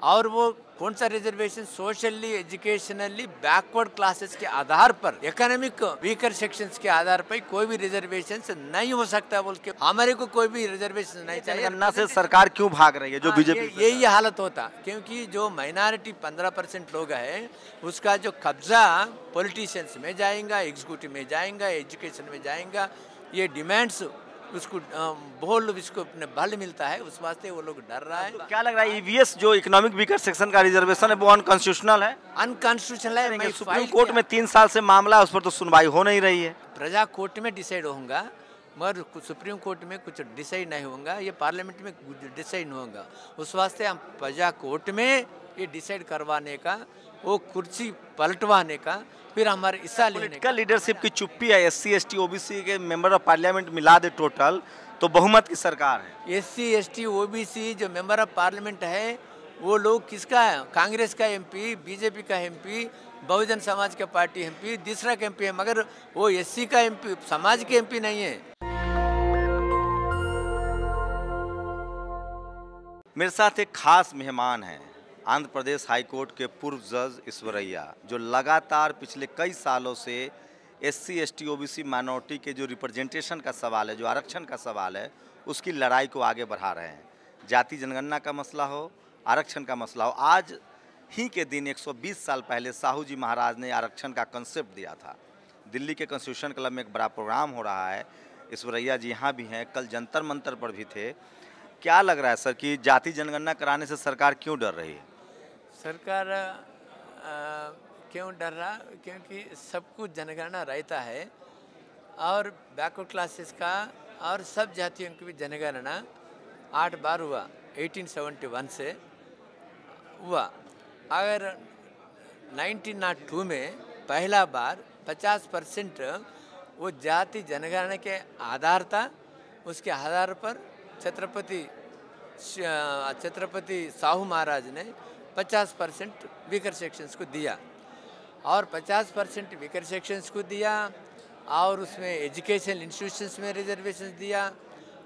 और वो कौन सा reservation socially educationally backward classes के आधार पर, इकोनॉमिक वीकर सेक्शंस के आधार पर कोई भी रिजर्वेशन नहीं हो सकता बोल के हमारे को कोई भी रिजर्वेशन नहीं चाहिए। जनगणना से सरकार क्यों भाग रही है जो बीजेपी? यही हालत होता, क्योंकि जो माइनॉरिटी 15% लोग हैं उसका जो कब्जा पॉलिटिशियंस में जाएगा, एग्जीक्यूटिव में जाएगा, एजुकेशन में जाएगा, ये डिमांड्स उसको बोल इसको अपने बल मिलता है, उस वास्ते वो लोग डर रहा है। तो क्या लग रहा है ईवीएस जो इकोनॉमिक वीकर सेक्शन का रिजर्वेशन है वो अनकॉन्स्टिट्यूशनल है? अनकॉन्स्टिट्यूशनल है। मैं सुप्रीम कोर्ट में 3 साल से मामला है, उस पर तो सुनवाई हो नहीं रही है। प्रजा कोर्ट में डिसाइड होगा, मगर सुप्रीम कोर्ट में कुछ डिसाइड नहीं होगा, ये पार्लियामेंट में डिसाइड होगा। उस वास्ते हम प्रजा कोर्ट में ये डिसाइड करवाने का, वो कुर्सी पलटवाने का, फिर हमारे हिस्सा लेने का। पॉलिटिकल लीडरशिप की चुप्पी है। SC ST OBC के मेंबर ऑफ पार्लियामेंट मिला दे टोटल तो बहुमत की सरकार है। SC ST OBC जो मेंबर ऑफ पार्लियामेंट है वो लोग किसका है? कांग्रेस का MP, बीजेपी का MP, बहुजन समाज का पार्टी MP, दूसरा का MP है, मगर वो SC का MP, समाज के MP नहीं है। मेरे साथ एक खास मेहमान हैं, आंध्र प्रदेश हाई कोर्ट के पूर्व जज ईश्वरैया, जो लगातार पिछले कई सालों से SC ST OBC माइनॉरिटी के जो रिप्रेजेंटेशन का सवाल है, जो आरक्षण का सवाल है, उसकी लड़ाई को आगे बढ़ा रहे हैं। जाति जनगणना का मसला हो, आरक्षण का मसला हो। आज ही के दिन 120 साल पहले साहू जी महाराज ने आरक्षण का कंसेप्ट दिया था। दिल्ली के कॉन्स्टिट्यूशन क्लब में एक बड़ा प्रोग्राम हो रहा है, ईश्वरैया जी यहाँ भी हैं, कल जंतर मंतर पर भी थे। क्या लग रहा है सर कि जाति जनगणना कराने से सरकार क्यों डर रही है? सरकार क्यों डर रहा? क्योंकि सब कुछ जनगणना रहता है और बैकवर्ड क्लासेस का और सब जातियों की भी जनगणना 8 बार हुआ, 1871 से हुआ। अगर 1902 में पहला बार 50% वो जाति जनगणना के आधार था, उसके आधार पर छत्रपति साहू महाराज ने 50% वीकर सेक्शंस को दिया और 50% वीकर सेक्शंस को दिया और उसमें एजुकेशन इंस्टीट्यूशंस में रिजर्वेशन दिया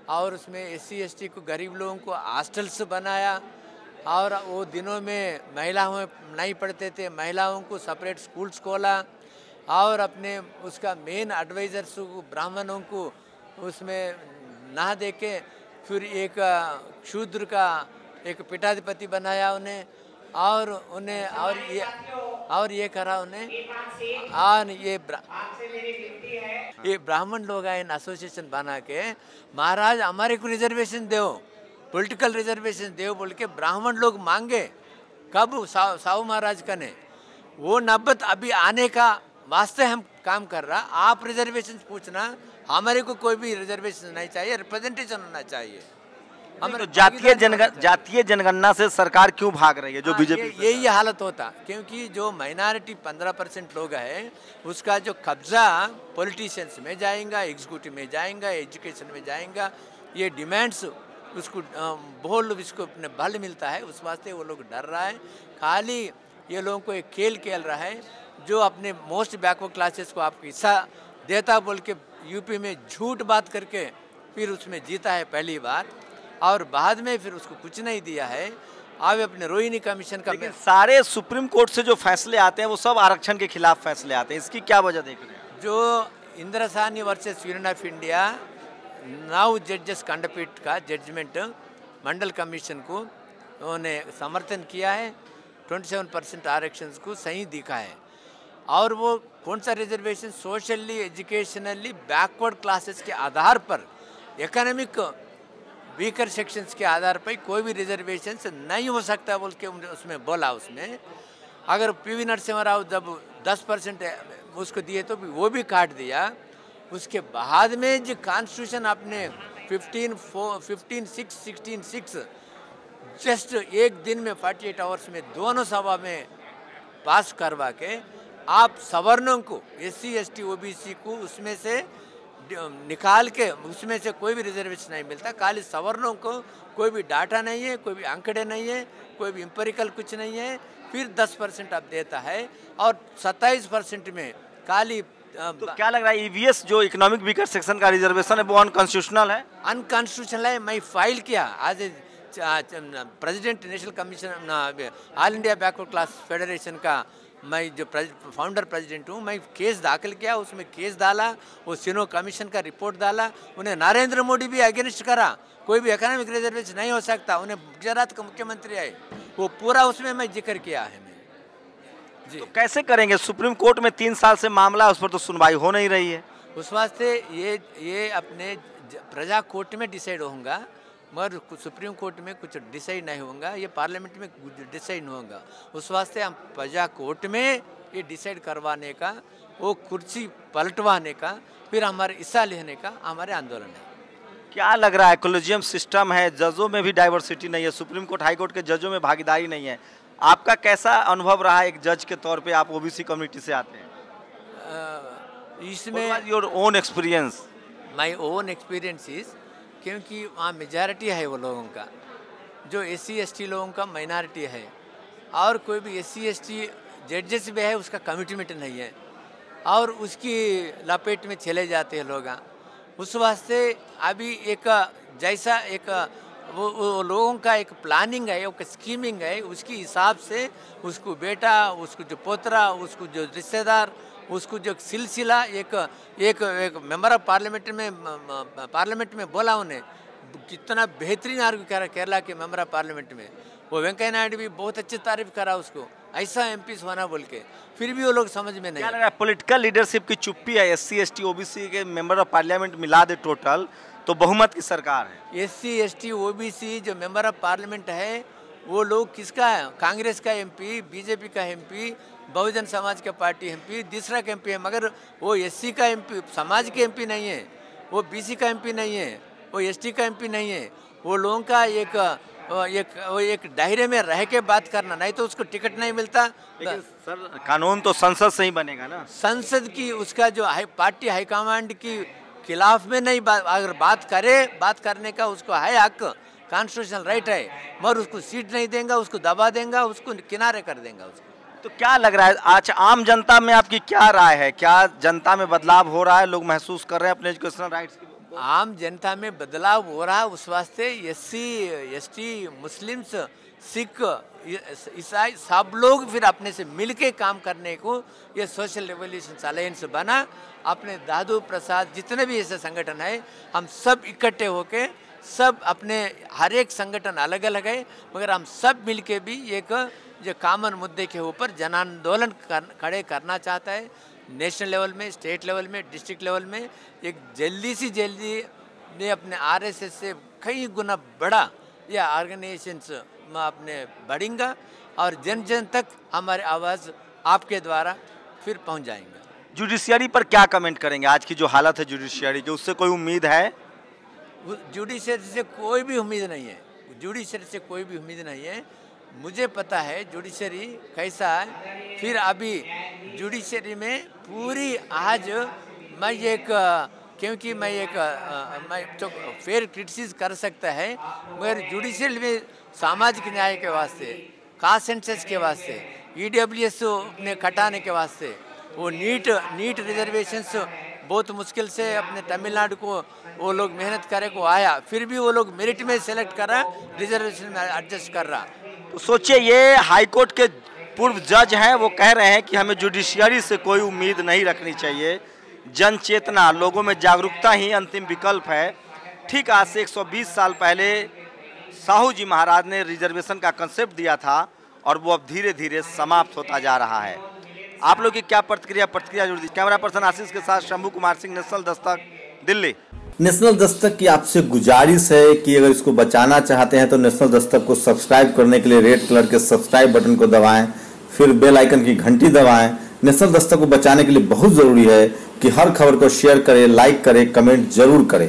और उसमें SC ST को, गरीब लोगों को हॉस्टल्स बनाया और वो दिनों में महिलाओं नहीं पढ़ते थे, महिलाओं को सेपरेट स्कूल्स खोला और अपने उसका मेन एडवाइजर्स ब्राह्मणों को उसमें ना दे के फिर एक शूद्र का एक पीठाधिपति बनाया उन्हें और ये करा उन्हें। और ये ब्राह्मण लोग आए एसोसिएशन बना के, महाराज हमारे को रिजर्वेशन दो, पॉलिटिकल रिजर्वेशन दो बोल के ब्राह्मण लोग मांगे। कब? साहू महाराज का ने वो नब्बत अभी आने का वास्ते हम काम कर रहा। आप रिजर्वेशन पूछना, हमारे को कोई भी रिजर्वेशन नहीं चाहिए, रिप्रेजेंटेशन होना चाहिए। तो जातीय जनगणना से सरकार क्यों भाग रही है जो बीजेपी? यही हालत होता, क्योंकि जो माइनॉरिटी 15% लोग हैं उसका जो कब्जा पॉलिटिशियंस में जाएगा, एग्जीक्यूटिव में जाएगा, एजुकेशन में जाएगा, ये डिमांड्स उसको बोल इसको अपने बल मिलता है, उस वास्ते वो लोग डर रहा है। खाली ये लोगों को एक खेल खेल रहा है, जो अपने मोस्ट बैकवर्ड क्लासेस को आपको हिस्सा देता बोल के यूपी में झूठ बात करके फिर उसमें जीता है पहली बार और बाद में फिर उसको कुछ नहीं दिया है। अब अपने रोहिणी कमीशन का सारे सुप्रीम कोर्ट से जो फैसले आते हैं वो सब आरक्षण के खिलाफ फैसले आते हैं, इसकी क्या वजह देख रहे हैं? जो इंदिरासानी वर्सेस यूनियन ऑफ इंडिया 9 जजेस खंडपीठ का जजमेंट मंडल कमीशन को उन्होंने समर्थन किया है, 27% आरक्षण को सही दिखा है। और वो कौन सा reservation socially educationally backward classes के आधार पर, इकोनॉमिक वीकर सेक्शंस के आधार पर कोई भी रिजर्वेशन नहीं हो सकता बोल के उसमें बोला। उसमें अगर PV नरसिम्हा राव जब 10% उसको दिए तो वो भी काट दिया। उसके बाद में जो कॉन्स्टिट्यूशन आपने 15/6 जस्ट एक दिन में 48 आवर्स में दोनों सभा में पास करवा के आप सवर्णों को SC ST OBC को उसमें से निकाल के उसमें से कोई भी रिजर्वेशन नहीं मिलता। खाली सवर्णों को कोई भी डाटा नहीं है, कोई भी आंकड़े नहीं है, कोई भी एम्पिरिकल कुछ नहीं है, फिर 10% अब देता है और 27% में खाली। तो क्या लग रहा है EVS जो इकोनॉमिक वीकर सेक्शन का रिजर्वेशन है वो अनकॉन्स्टिट्यूशनल है? अनकॉन्स्टिट्यूशनल है। मैं फाइल किया आज president national commission all India backward class federation का मैं जो फाउंडर प्रेसिडेंट हूँ। मैं केस दाखिल किया, उसमें केस डाला, वो सिनो कमीशन का रिपोर्ट डाला, उन्हें नरेंद्र मोदी भी अगेंस्ट करा, कोई भी इकोनॉमिक रिजर्वेशन नहीं हो सकता, उन्हें गुजरात का मुख्यमंत्री आए, वो पूरा उसमें मैं जिक्र किया है मैं जी। तो कैसे करेंगे? सुप्रीम कोर्ट में 3 साल से मामला, उस पर तो सुनवाई हो नहीं रही है। उस वास्ते ये अपने प्रजा कोर्ट में डिसाइड होगा, मगर सुप्रीम कोर्ट में कुछ डिसाइड नहीं होगा, ये पार्लियामेंट में डिसाइड नहीं होगा। उस वास्ते हम प्रजा कोर्ट में ये डिसाइड करवाने का, वो कुर्सी पलटवाने का, फिर हमारे हिस्सा लेने का हमारे आंदोलन है। क्या लग रहा है? कॉलेजियम सिस्टम है, जजों में भी डाइवर्सिटी नहीं है, सुप्रीम कोर्ट हाई कोर्ट के जजों में भागीदारी नहीं है। आपका कैसा अनुभव रहा एक जज के तौर पे? आप ओबीसी कम्युनिटी से आते हैं, इसमें your own experience? My own experience is, क्योंकि वहाँ मेजॉरिटी है वो लोगों का, जो SC ST लोगों का माइनॉरिटी है, और कोई भी SC ST जजेस भी है उसका कमिटमेंट नहीं है, और उसकी लपेट में चले जाते हैं लोग। उस वास्ते अभी एक जैसा एक वो लोगों का एक प्लानिंग है, एक स्कीमिंग है, उसके हिसाब से उसको बेटा, उसको जो पोतरा, उसको जो रिश्तेदार, उसको जो सिलसिला एक मेंबर ऑफ पार्लियामेंट में बोला उन्हें, कितना बेहतरीन आर्ग्यू करा केरला के मेंबर ऑफ पार्लियामेंट में। वो वेंकैया नायडू भी बहुत अच्छी तारीफ करा उसको, ऐसा MP होना बोल के, फिर भी वो लोग समझ में नहीं। क्या लग रहा है पॉलिटिकल लीडरशिप की चुप्पी है? SC ST OBC के मेंबर ऑफ पार्लियामेंट मिला दे टोटल तो बहुमत की सरकार है। SC ST OBC जो मेंबर ऑफ पार्लियामेंट है वो लोग किसका है? कांग्रेस का MP, BJP का MP, बहुजन समाज का पार्टी MP, दूसरा का MP है, मगर वो SC का MP, समाज के MP नहीं है, वो BC का MP नहीं है, वो ST का MP नहीं है। वो लोगों का एक दायरे में रह के बात करना, नहीं तो उसको टिकट नहीं मिलता। लेकिन सर कानून तो संसद से ही बनेगा ना। संसद की उसका जो पार्टी हाईकमांड की खिलाफ में नहीं अगर बात करने का उसको है हक, कॉन्स्टिट्यूशनल राइट है, मगर उसको सीट नहीं देगा, उसको दबा देगा, उसको किनारे कर देगा उसको। तो क्या लग रहा है आज आम जनता में आपकी क्या राय है? क्या जनता में बदलाव हो रहा है? लोग महसूस कर रहे हैं अपने एजुकेशनल राइट्स की? आम जनता में बदलाव हो रहा है, उस वास्ते SC ST मुस्लिम्स सिख ईसाई सब लोग फिर अपने से मिलके काम करने को ये सोशल रेवोल्यूशन अलायंस बना। अपने दादू प्रसाद जितने भी ऐसे संगठन है, हम सब इकट्ठे होके, सब अपने हर एक संगठन अलग अलग है, मगर हम सब मिलके भी एक जो कॉमन मुद्दे के ऊपर जन आंदोलन खड़े करना चाहता है। नेशनल लेवल में, स्टेट लेवल में, डिस्ट्रिक्ट लेवल में एक जल्दी ने अपने RSS से कई गुना बड़ा ये ऑर्गेनाइजेशंस में अपने बढ़ेंगे, और जन जन तक हमारी आवाज़ आपके द्वारा फिर पहुंच जाएंगे। जुडिशियरी पर क्या कमेंट करेंगे? आज की जो हालत है जुडिशियरी की, उससे कोई उम्मीद है? जुडिशरी से कोई भी उम्मीद नहीं है, जुडिशरी से कोई भी उम्मीद नहीं है। मुझे पता है जुडिशरी कैसा है। फिर अभी जुडिशरी में पूरी आज मैं क्योंकि मैं तो फेयर क्रिटिसिज्म कर सकता है, मगर जुडिशरी में सामाजिक न्याय के वास्ते, कास्ट सेंसस के वास्ते, EWS ने कटाने के वास्ते, वो नीट रिजर्वेशंस बहुत मुश्किल से अपने तमिलनाडु को वो लोग मेहनत करे को आया, फिर भी वो लोग मेरिट में सेलेक्ट कर रहा, रिजर्वेशन में एडजस्ट कर रहा। तो सोचिए ये हाईकोर्ट के पूर्व जज हैं, वो कह रहे हैं कि हमें जुडिशियरी से कोई उम्मीद नहीं रखनी चाहिए, जन चेतना, लोगों में जागरूकता ही अंतिम विकल्प है। ठीक आज से 120 साल पहले साहू जी महाराज ने रिजर्वेशन का कंसेप्ट दिया था, और वो अब धीरे धीरे समाप्त होता जा रहा है। आप लोग की क्या प्रतिक्रिया जुड़ी? कैमरा पर्सन आशीष के साथ शंभू कुमार सिंह, नेशनल दस्तक, दिल्ली। नेशनल दस्तक की आपसे गुजारिश है कि अगर इसको बचाना चाहते हैं तो नेशनल दस्तक को सब्सक्राइब करने के लिए रेड कलर के सब्सक्राइब बटन को दबाएं, फिर बेल आइकन की घंटी दबाएं। नेशनल दस्तक को बचाने के लिए बहुत जरूरी है कि हर खबर को शेयर करें, लाइक करें, कमेंट जरूर करें।